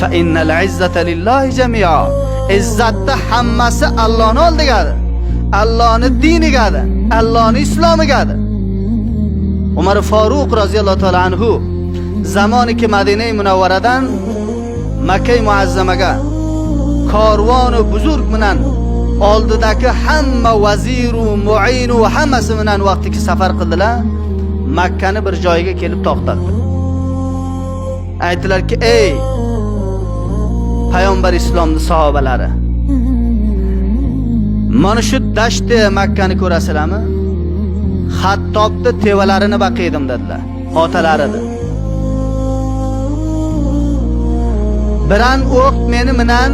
fa innal izzata lillahi jami'a. İzzatda hammasi Allohning oldigadir. Allohning dinigadir, Allohning islomigadir. Umar Faruq roziyallohu ta'ala anhu zamoniki Madina-i Munawvaradan Makka-i Muazzamaga korvon va buzurg bilan oldidagi hamma vazir va mu'in va hammasi bilan vaqtiki safar qildilar. Makkani bir joyga kelib to'xtatdi. Aytdilarki, ey payg'ambar islomning sahobalari, mana shu dashtda Makkani ko'rasizlarmi? Hattobni tevalarini baqiydim dedilar, otalaridir. Biran o'q meni bilan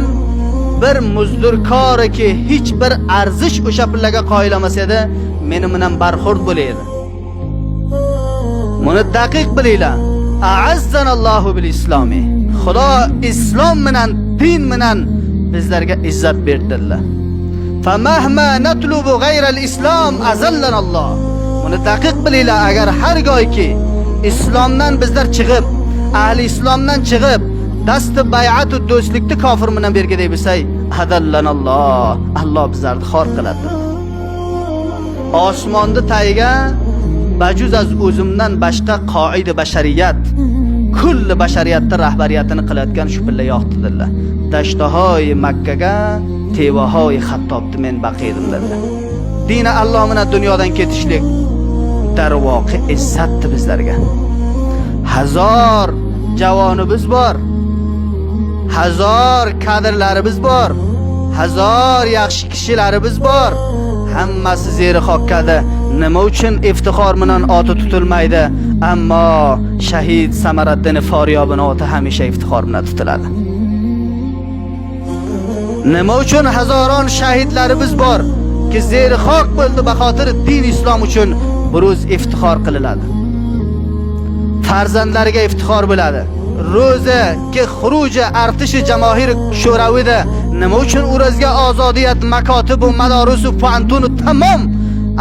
bir muzdurkoriki hech bir arzish o'sha pullaga qo'yilamasa edi, meni bilan barxurd bo'laydi. Buni daqiq bilinglar. A'azzanallohu bil islomi. Xudo islom bilan, din bilan bizlarga izzat berdilar. Fa mahma natlubu g'ayral islom azallanalloh. Buni daqiq bilinglar, agar har go'yki islomdan bizlar chiqib, ahli islomdan chiqib dasti bay'at va do'stlikni kofir bilan bergidek bo'lsak, hadallanalloh, Alloh bizlarni xor qiladi. Osmonda tayiga bajuz az o'zimdan boshqa qoida bashariyat, kulli bashariyatni rahbariyatini qilayotgan shu pilla yoqdilar. Dashtahoy Makkaga, tevahoy Xattobni men baqiydim dedilar. Dini Alloh bilan dunyodan ketishlik darvoqi izzatdir bizlarga. Hazor javonimiz bor. Hazor kadrlarimiz bor. Hazor yaxshi kishilarimiz bor. Hammasi zeri xokkada. Nima uchun iftixor bilan oti tutilmaydi, ammo shahid Samaraddin Foriyobning oti hamisha iftixor bilan tutiladi. Nima uchun hazoron shahidlarimiz bor ki zeri xok bo'ldi baxotir din islom uchun buruz iftixor qilinadi. Farzandlariga iftixor bo'ladi. Ro'za ki xuruji artishi jamohir sho'ravida nima uchun o'razga ozodiyat makotib va madaris va fantun tamom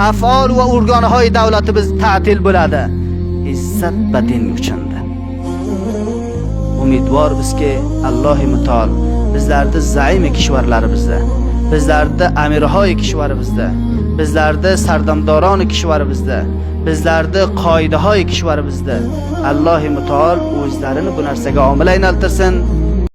afol va organhoy davlatimiz ta'til bo'ladi. Izzat va din uchundir. Umidvor bizki Allohi mutol bizlarda zaimi kishvarlarimizda, bizlarda amirhoy kishvarimizda, bizlarda sardamdoroni kishvarimizda, bizlarda qoidahoy kishvarimizda Allohi mutol o'zlarini bu narsaga omil aylantirsin.